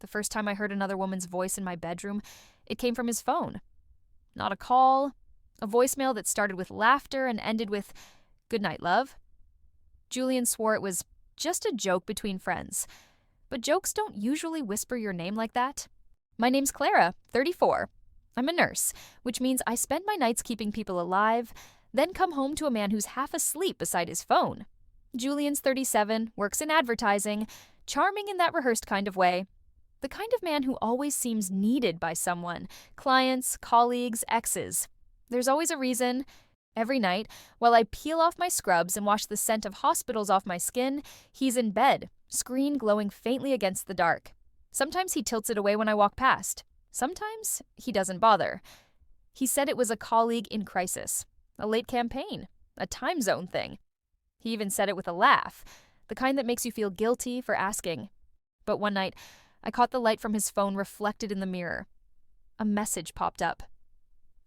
The first time I heard another woman's voice in my bedroom, it came from his phone. Not a call, a voicemail that started with laughter and ended with, "Good night, love." Julian swore it was just a joke between friends. But jokes don't usually whisper your name like that. My name's Clara, 34. I'm a nurse, which means I spend my nights keeping people alive, then come home to a man who's half asleep beside his phone. Julian's 37, works in advertising, charming in that rehearsed kind of way. The kind of man who always seems needed by someone, clients, colleagues, exes. There's always a reason. Every night, while I peel off my scrubs and wash the scent of hospitals off my skin, he's in bed, screen glowing faintly against the dark. Sometimes he tilts it away when I walk past. Sometimes he doesn't bother. He said it was a colleague in crisis, a late campaign, a time zone thing. He even said it with a laugh, the kind that makes you feel guilty for asking. But one night, I caught the light from his phone reflected in the mirror. A message popped up.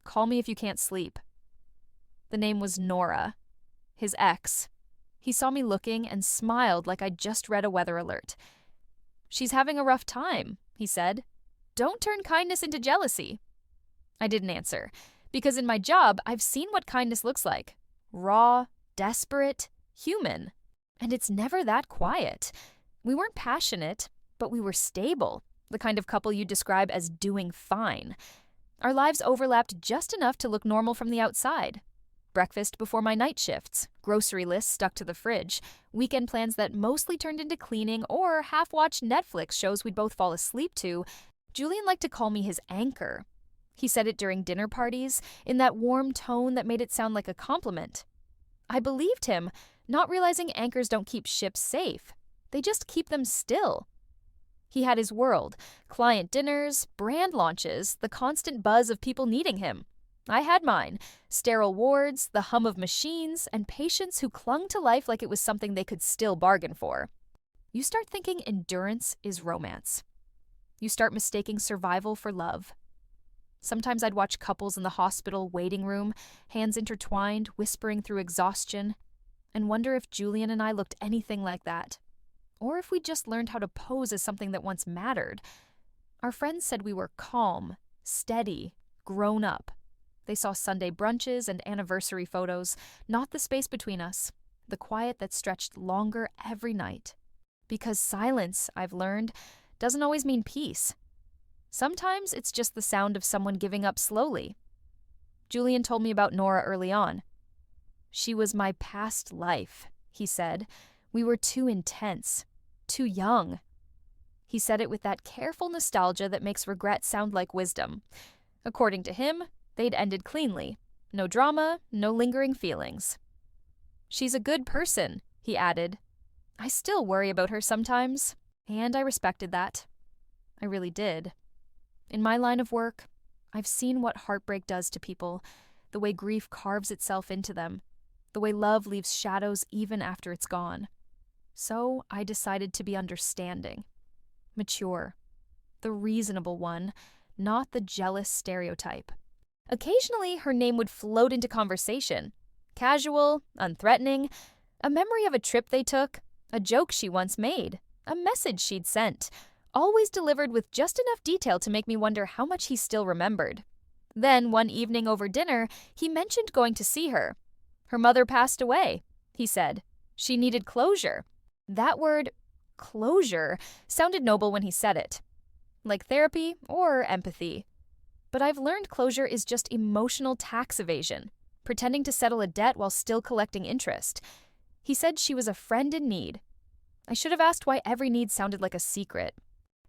"Call me if you can't sleep." The name was Nora, his ex. He saw me looking and smiled like I'd just read a weather alert. "She's having a rough time," he said. "Don't turn kindness into jealousy." I didn't answer, because in my job, I've seen what kindness looks like. Raw, desperate, human. And it's never that quiet. We weren't passionate, but we were stable, the kind of couple you describe as doing fine. Our lives overlapped just enough to look normal from the outside. Breakfast before my night shifts, grocery lists stuck to the fridge, weekend plans that mostly turned into cleaning or half-watched Netflix shows we'd both fall asleep to. Julian liked to call me his anchor. He said it during dinner parties, in that warm tone that made it sound like a compliment. I believed him, not realizing anchors don't keep ships safe. They just keep them still. He had his world, client dinners, brand launches, the constant buzz of people needing him. I had mine, sterile wards, the hum of machines, and patients who clung to life like it was something they could still bargain for. You start thinking endurance is romance. You start mistaking survival for love. Sometimes I'd watch couples in the hospital waiting room, hands intertwined, whispering through exhaustion, and wonder if Julian and I looked anything like that. Or if we just learned how to pose as something that once mattered. Our friends said we were calm, steady, grown up. They saw Sunday brunches and anniversary photos, not the space between us, the quiet that stretched longer every night. Because silence, I've learned, doesn't always mean peace. Sometimes it's just the sound of someone giving up slowly. Julian told me about Nora early on. "She was my past life," he said. "We were too intense, too young." He said it with that careful nostalgia that makes regret sound like wisdom. According to him, they'd ended cleanly. No drama, no lingering feelings. "She's a good person," he added. "I still worry about her sometimes, and I respected that. I really did. In my line of work, I've seen what heartbreak does to people, the way grief carves itself into them, the way love leaves shadows even after it's gone. So I decided to be understanding, mature, the reasonable one, not the jealous stereotype. Occasionally, her name would float into conversation. Casual, unthreatening, a memory of a trip they took, a joke she once made, a message she'd sent, always delivered with just enough detail to make me wonder how much he still remembered. Then, one evening over dinner, he mentioned going to see her. Her mother passed away, he said. She needed closure. That word, closure, sounded noble when he said it. Like therapy or empathy. But I've learned closure is just emotional tax evasion, pretending to settle a debt while still collecting interest. He said she was a friend in need. I should have asked why every need sounded like a secret.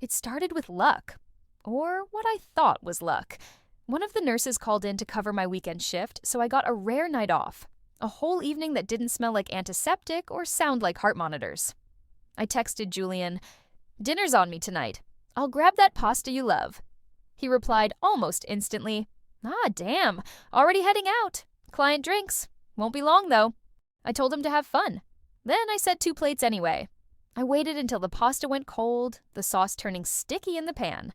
It started with luck. Or what I thought was luck. One of the nurses called in to cover my weekend shift, so I got a rare night off. A whole evening that didn't smell like antiseptic or sound like heart monitors. I texted Julian, "Dinner's on me tonight. I'll grab that pasta you love." He replied almost instantly, "Ah, damn, already heading out. Client drinks. Won't be long, though." I told him to have fun. Then I set 2 plates anyway. I waited until the pasta went cold, the sauce turning sticky in the pan.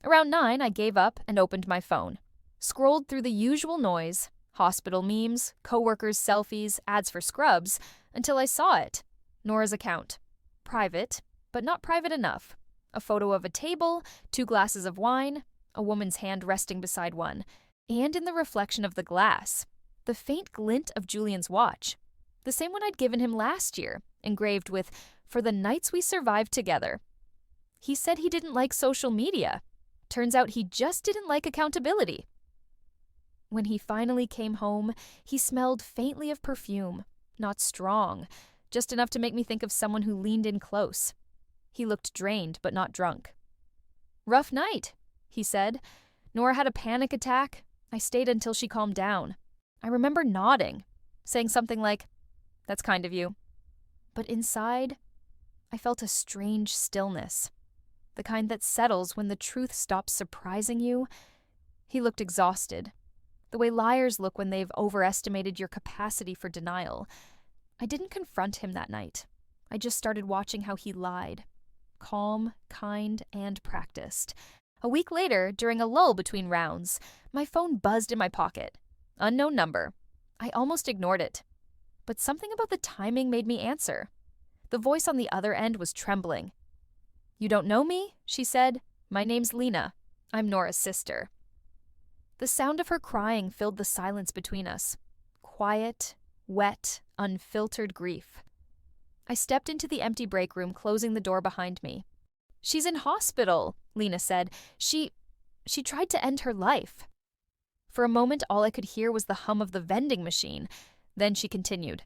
Around 9, I gave up and opened my phone. Scrolled through the usual noise, hospital memes, coworkers' selfies, ads for scrubs, until I saw it. Nora's account. Private, but not private enough. A photo of a table, 2 glasses of wine, a woman's hand resting beside one, and in the reflection of the glass, the faint glint of Julian's watch. The same one I'd given him last year, engraved with, "For the nights we survived together." He said he didn't like social media. Turns out he just didn't like accountability. When he finally came home, he smelled faintly of perfume, not strong, just enough to make me think of someone who leaned in close. He looked drained, but not drunk. "Rough night," he said. "Nora had a panic attack. I stayed until she calmed down. I remember nodding, saying something like, 'That's kind of you.' But inside, I felt a strange stillness, the kind that settles when the truth stops surprising you." He looked exhausted, the way liars look when they've overestimated your capacity for denial. I didn't confront him that night. I just started watching how he lied. Calm, kind, and practiced. A week later, during a lull between rounds, my phone buzzed in my pocket. Unknown number. I almost ignored it. But something about the timing made me answer. The voice on the other end was trembling. "You don't know me?" she said. "My name's Lena. I'm Nora's sister." The sound of her crying filled the silence between us. Quiet, wet, unfiltered grief. I stepped into the empty break room, closing the door behind me. "She's in hospital," Lena said. She tried to end her life." For a moment, all I could hear was the hum of the vending machine. Then she continued.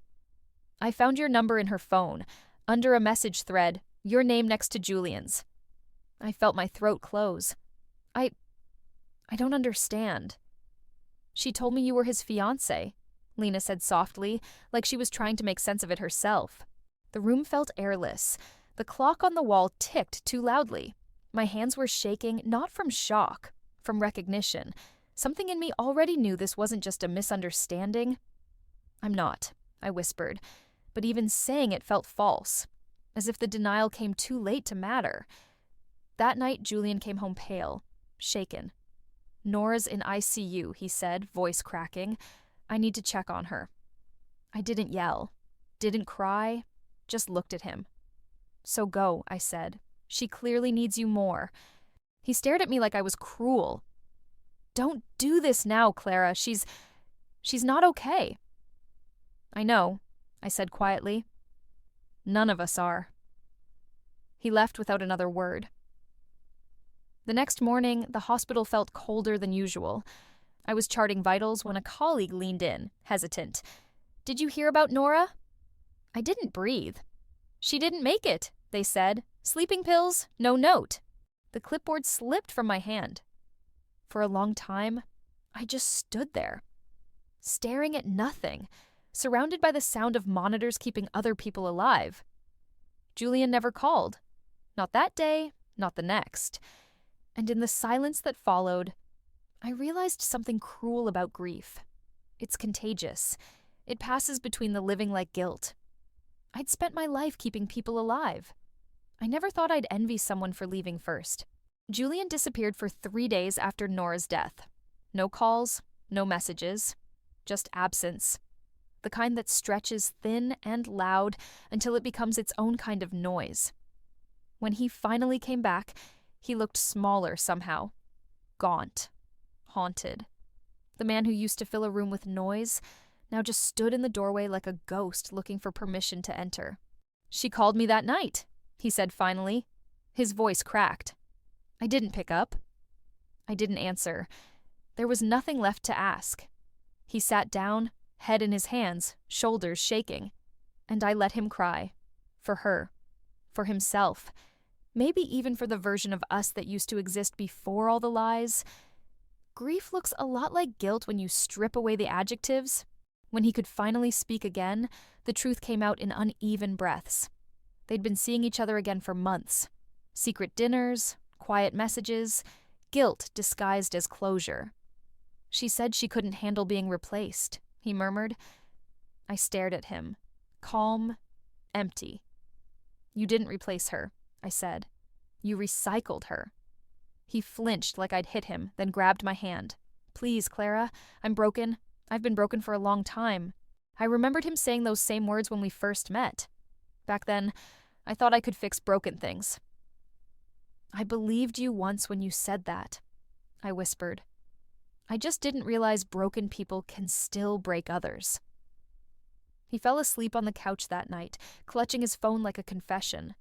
"I found your number in her phone, under a message thread, your name next to Julian's." I felt my throat close. I don't understand." "She told me you were his fiancé," Lena said softly, like she was trying to make sense of it herself. The room felt airless. The clock on the wall ticked too loudly. My hands were shaking, not from shock, from recognition. Something in me already knew this wasn't just a misunderstanding. "I'm not," I whispered, but even saying it felt false, as if the denial came too late to matter. That night, Julian came home pale, shaken. "Nora's in ICU," he said, voice cracking. "I need to check on her." I didn't yell, didn't cry, just looked at him. "So go," I said. "She clearly needs you more." He stared at me like I was cruel. "Don't do this now, Clara. She's not okay." "I know," I said quietly. "None of us are." He left without another word. The next morning, the hospital felt colder than usual. I was charting vitals when a colleague leaned in, hesitant. "Did you hear about Nora?" I didn't breathe. "She didn't make it," they said. "Sleeping pills, no note." The clipboard slipped from my hand. For a long time, I just stood there, staring at nothing, surrounded by the sound of monitors keeping other people alive. Julian never called. Not that day, not the next. And in the silence that followed, I realized something cruel about grief. It's contagious. It passes between the living like guilt. I'd spent my life keeping people alive. I never thought I'd envy someone for leaving first. Julian disappeared for 3 days after Nora's death. No calls, no messages, just absence. The kind that stretches thin and loud until it becomes its own kind of noise. When he finally came back, he looked smaller somehow. Gaunt. Haunted. The man who used to fill a room with noise now just stood in the doorway like a ghost looking for permission to enter. "She called me that night," he said finally. His voice cracked. I didn't pick up. I didn't answer. There was nothing left to ask. He sat down, head in his hands, shoulders shaking. And I let him cry. For her. For himself. Maybe even for the version of us that used to exist before all the lies. Grief looks a lot like guilt when you strip away the adjectives. When he could finally speak again, the truth came out in uneven breaths. They'd been seeing each other again for months. Secret dinners, quiet messages, guilt disguised as closure. "She said she couldn't handle being replaced," he murmured. I stared at him, calm, empty. "You didn't replace her," I said. "You recycled her." He flinched like I'd hit him, then grabbed my hand. "Please, Clara, I'm broken. I've been broken for a long time." I remembered him saying those same words when we first met. Back then, I thought I could fix broken things. "I believed you once when you said that," I whispered. "I just didn't realize broken people can still break others." He fell asleep on the couch that night, clutching his phone like a confession.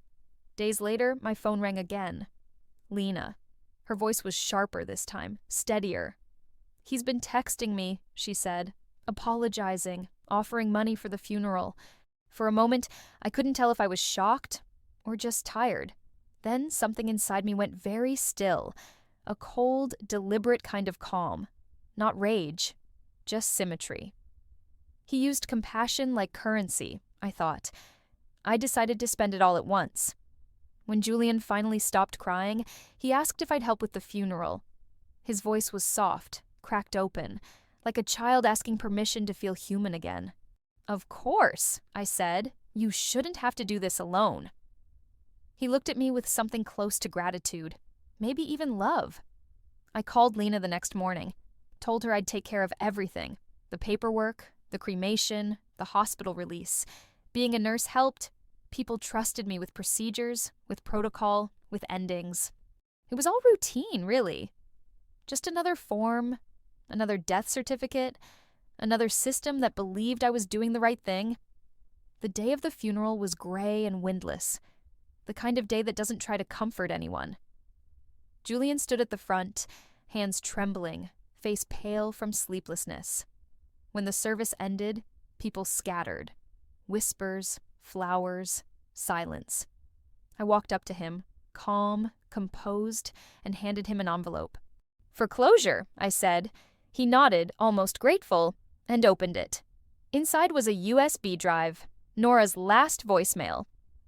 Days later, my phone rang again. Lena. Her voice was sharper this time, steadier. "He's been texting me," she said, apologizing, offering money for the funeral. For a moment, I couldn't tell if I was shocked or just tired. Then something inside me went very still, a cold, deliberate kind of calm. Not rage, just symmetry. He used compassion like currency, I thought. I decided to spend it all at once. When Julian finally stopped crying, he asked if I'd help with the funeral. His voice was soft, cracked open, like a child asking permission to feel human again. "Of course," I said. "You shouldn't have to do this alone." He looked at me with something close to gratitude, maybe even love. I called Lena the next morning, told her I'd take care of everything, the paperwork, the cremation, the hospital release. Being a nurse helped. People trusted me with procedures, with protocol, with endings. It was all routine, really. Just another form, another death certificate, another system that believed I was doing the right thing. The day of the funeral was gray and windless, the kind of day that doesn't try to comfort anyone. Julian stood at the front, hands trembling, face pale from sleeplessness. When the service ended, people scattered. Whispers, flowers, silence. I walked up to him, calm, composed, and handed him an envelope. "For closure," I said. He nodded, almost grateful, and opened it. Inside was a USB drive, Nora's last voicemail.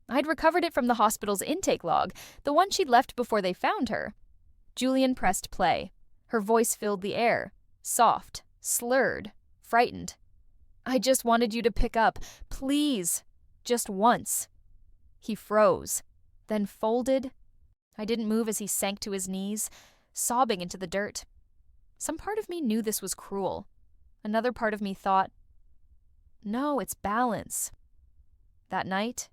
I'd recovered it from the hospital's intake log, the one she'd left before they found her. Julian pressed play. Her voice filled the air, soft, slurred, frightened. "I just wanted you to pick up, please, just once." He froze, then folded. I didn't move as he sank to his knees, sobbing into the dirt. Some part of me knew this was cruel. Another part of me thought, no, it's balance. That night,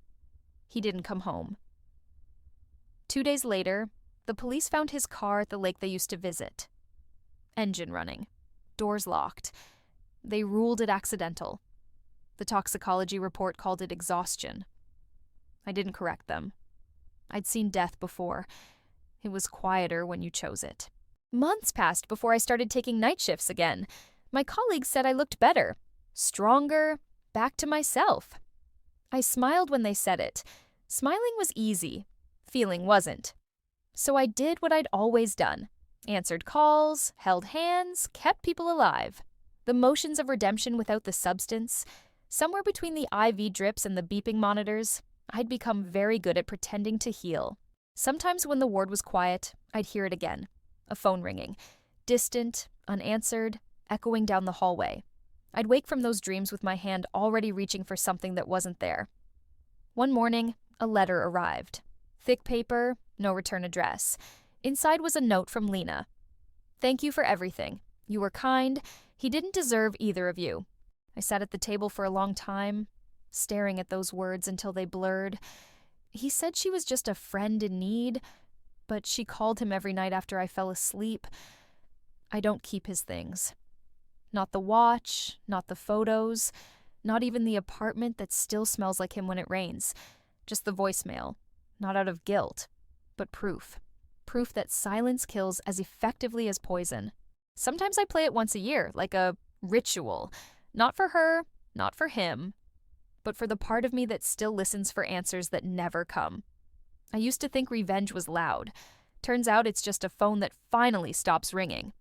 he didn't come home. 2 days later, the police found his car at the lake they used to visit. Engine running, doors locked. They ruled it accidental. The toxicology report called it exhaustion. I didn't correct them. I'd seen death before. It was quieter when you chose it. Months passed before I started taking night shifts again. My colleagues said I looked better, stronger, back to myself. I smiled when they said it. Smiling was easy. Feeling wasn't. So I did what I'd always done. Answered calls, held hands, kept people alive. The motions of redemption without the substance. Somewhere between the IV drips and the beeping monitors, I'd become very good at pretending to heal. Sometimes when the ward was quiet, I'd hear it again. A phone ringing. Distant, unanswered, echoing down the hallway. I'd wake from those dreams with my hand already reaching for something that wasn't there. One morning, a letter arrived. Thick paper, no return address. Inside was a note from Lena. "Thank you for everything. You were kind. He didn't deserve either of you." I sat at the table for a long time, staring at those words until they blurred. He said she was just a friend in need, but she called him every night after I fell asleep. I don't keep his things. Not the watch, not the photos, not even the apartment that still smells like him when it rains. Just the voicemail, not out of guilt, but proof. Proof that silence kills as effectively as poison. Sometimes I play it once a year, like a ritual. Not for her, not for him, but for the part of me that still listens for answers that never come. I used to think revenge was loud. Turns out it's just a phone that finally stops ringing.